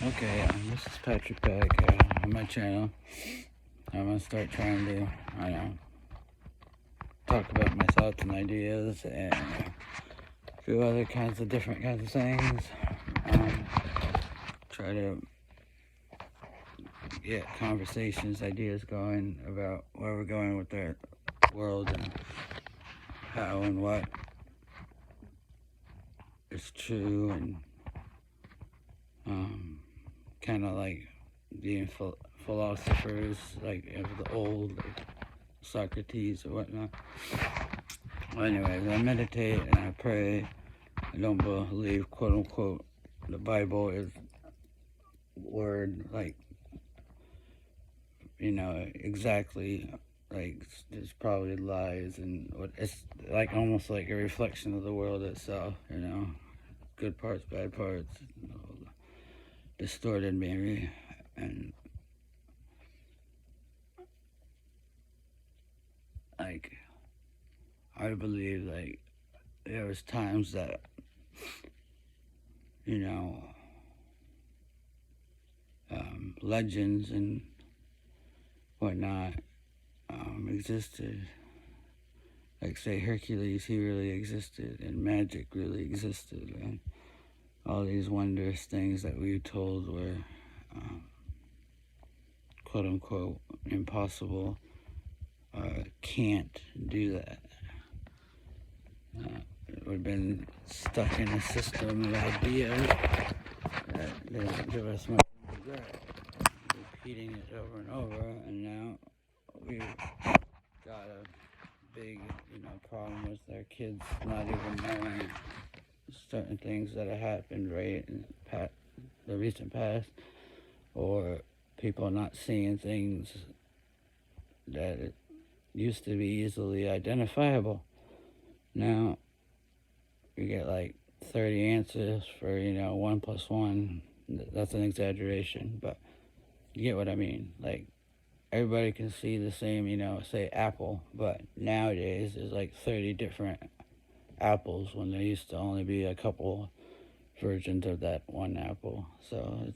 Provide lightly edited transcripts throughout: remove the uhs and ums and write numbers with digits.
Okay, this is Patrick back on my channel. I'm gonna start trying to, talk about my thoughts and ideas and do other different kinds of things. Um, Try to get conversations, ideas going about where we're going with the world and how and what is true, and kind of like being philosophers like of the old, like Socrates or whatnot. Well, anyways, I meditate and I pray. I don't believe, quote unquote, the Bible is word, like, exactly. Like, there's probably lies, and it's like almost like a reflection of the world itself, good parts, bad parts, distorted maybe. And like, I believe, like, there was times that, you know, legends and whatnot existed. Like, say, Hercules, he really existed, and magic really existed, and all these wondrous things that we were told were, quote unquote, impossible, can't do that. It would have been stuck in a system of ideas that didn't give us much regret, repeating it over and over, and now we've got a big, problem with our kids not even knowing certain things that have happened right in the recent past, or people not seeing things that it used to be easily identifiable. Now you get like 30 answers for 1 plus 1. That's an exaggeration, but you get what I mean. Like, everybody can see the same, say apple, but nowadays there's like 30 different apples when there used to only be a couple versions of that one apple. So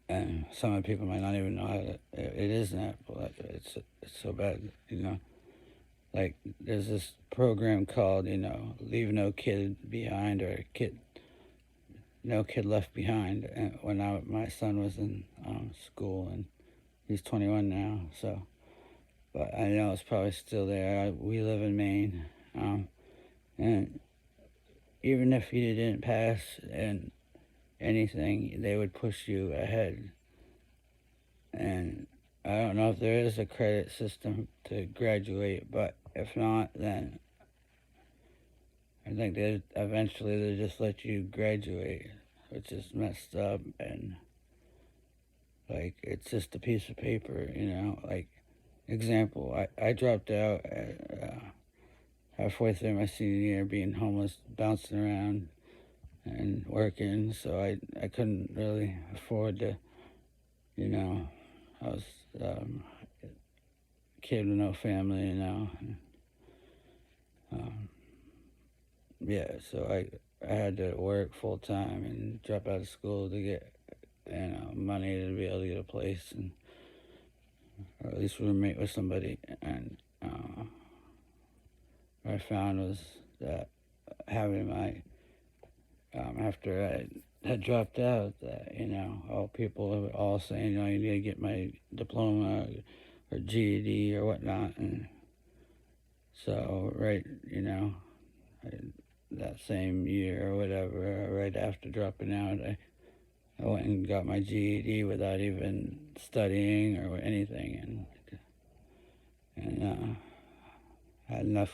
and some of the people might not even know how it is an apple. It's so bad, Like, there's this program called, Leave No Kid Behind, or No Kid Left Behind. And when my son was in school, and he's 21 now, so, but I know it's probably still there. We live in Maine, and even if you didn't pass in anything, they would push you ahead. And I don't know if there is a credit system to graduate, but if not, then I think eventually they just let you graduate, which is messed up. And like, it's just a piece of paper, Like, example, I dropped out halfway through my senior year, being homeless, bouncing around and working, so I couldn't really afford to, I was a kid with no family, Um, yeah, so I had to work full time and drop out of school to get money to be able to get a place, and or at least roommate with somebody. And what I found was that having my after I had dropped out, that all people were all saying, you need to get my diploma or GED or whatnot. And so that same year or whatever, right after dropping out, I went and got my GED without even studying or anything, and had enough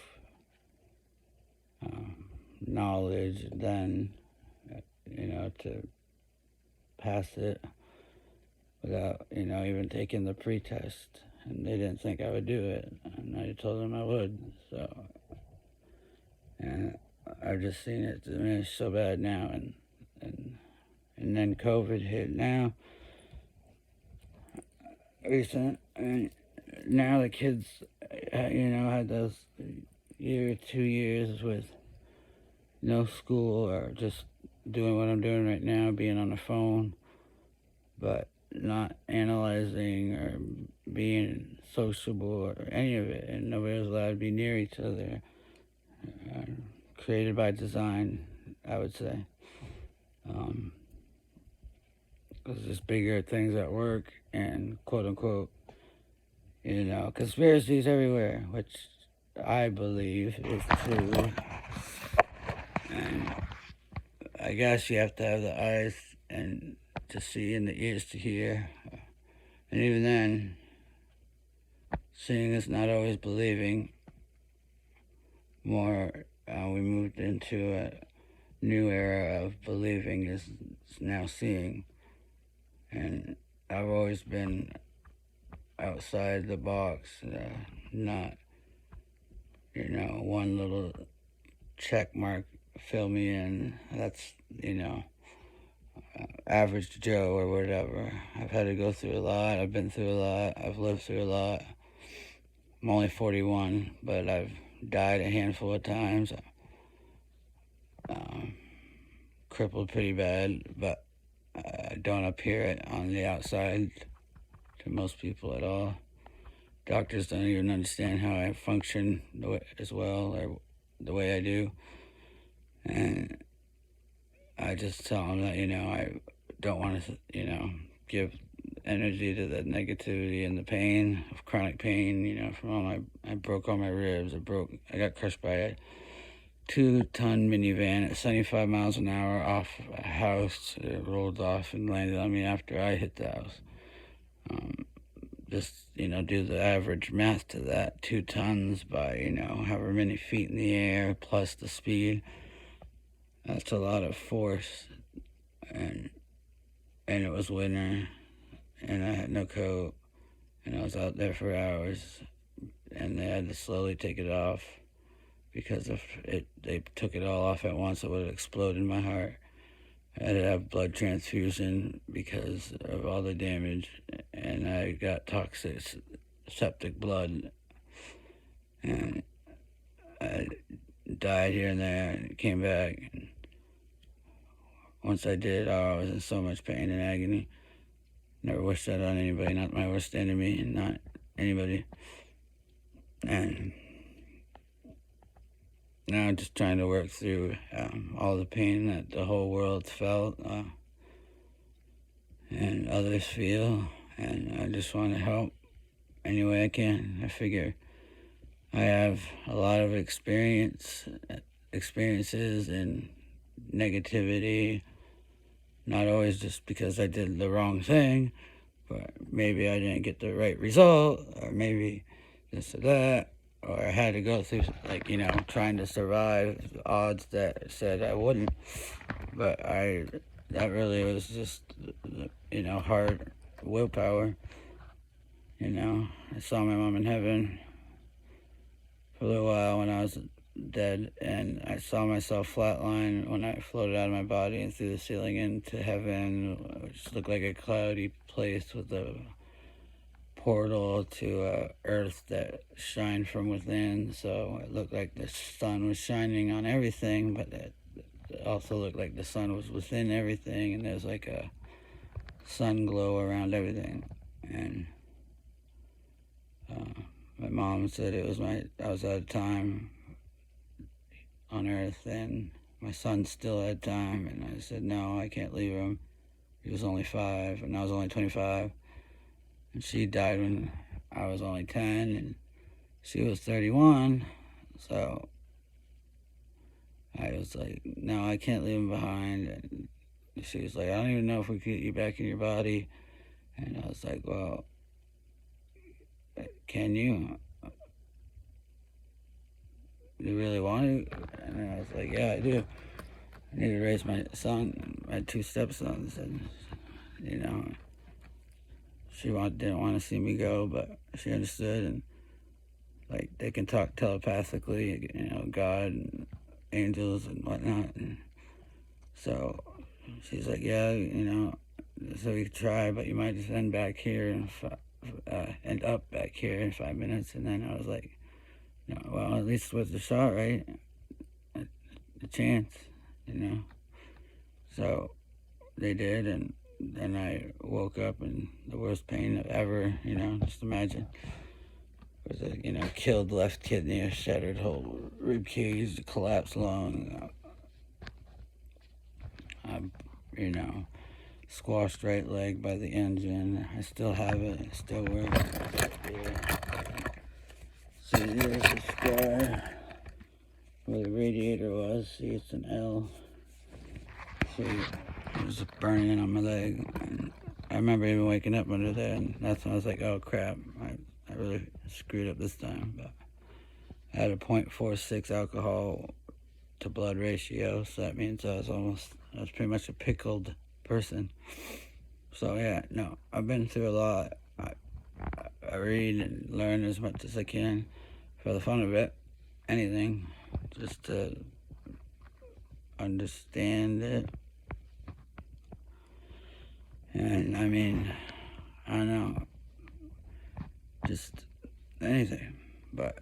knowledge then, to pass it without, even taking the pretest. And they didn't think I would do it, and I told them I would. So, and I've just seen it diminish so bad now, and then COVID hit now, recent, and now the kids, had those year, 2 years with no school, or just doing what I'm doing right now, being on the phone, but not analyzing or being sociable or any of it, and nobody was allowed to be near each other. Uh, Created by design, I would say. Because there's bigger things at work and quote unquote, conspiracies everywhere, which I believe is true. And I guess you have to have the eyes and to see and the ears to hear. And even then, seeing is not always believing. We moved into a new era of believing is now seeing. And I've always been outside the box, not, one little check mark, fill me in. That's, average Joe or whatever. I've had to go through a lot. I've been through a lot. I've lived through a lot. I'm only 41, but I've died a handful of times. Crippled pretty bad, but I don't appear it on the outside to most people at all. Doctors don't even understand how I function as well or the way I do. And I just tell them that, I don't want to, give energy to the negativity and the pain of chronic pain, I broke all my ribs. I got crushed by a 2-ton minivan at 75 miles an hour off a house. It rolled off and landed on me after I hit the house. Do the average math to that. 2 tons by, however many feet in the air plus the speed. That's a lot of force. And it was winter, and I had no coat, and I was out there for hours, and they had to slowly take it off, because if they took it all off at once, it would have exploded my heart. I had to have blood transfusion because of all the damage, and I got toxic septic blood, and I died here and there, and came back. And once I did, I was in so much pain and agony. Never wished that on anybody, not my worst enemy, and not anybody. And now I'm just trying to work through all the pain that the whole world felt and others feel, and I just want to help any way I can. I figure I have a lot of experiences in negativity, not always just because I did the wrong thing, but maybe I didn't get the right result, or maybe this or that, or I had to go through, trying to survive the odds that said I wouldn't. But that really was just, hard willpower. I saw my mom in heaven for a little while when I was dead, and I saw myself flatline when I floated out of my body and through the ceiling into heaven, which looked like a cloudy place with a portal to earth that shined from within. So it looked like the sun was shining on everything, but it also looked like the sun was within everything, and there's like a sun glow around everything. And my mom said I was out of time on earth, and my son still had time, and I said, no, I can't leave him. He was only 5, and I was only 25. And she died when I was only 10, and she was 31. So I was like, no, I can't leave him behind. And she was like, I don't even know if we could get you back in your body. And I was like, well, can you? Do you really want to? And I was like, yeah, I do. I need to raise my son, my 2 stepsons, and, she didn't want to see me go, but she understood, and, they can talk telepathically, God and angels and whatnot, and so she's like, yeah, so we could try, but you might just end up back here in 5 minutes. And then I was like, no, well, at least with the shot, right? A chance, So they did, and then I woke up in the worst pain ever, just imagine. It was a, killed left kidney, a shattered whole rib cage, collapsed lung, squashed right leg by the engine. I still have it. It still works. Yeah. See, here's the scar where the radiator was. See, it's an L. See, it was burning on my leg. And I remember even waking up under there, and that's when I was like, oh crap, I really screwed up this time. But I had a .46 alcohol to blood ratio, so that means I was pretty much a pickled person. So yeah, no, I've been through a lot. I read and learn as much as I can for the fun of it. Anything, just to understand it. And I mean, I don't know, just anything. But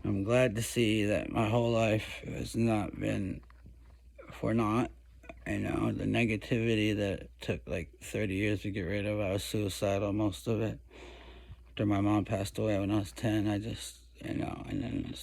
I'm glad to see that my whole life has not been for naught. The negativity that took like 30 years to get rid of. I was suicidal, most of it. After my mom passed away when I was 10, I just, and then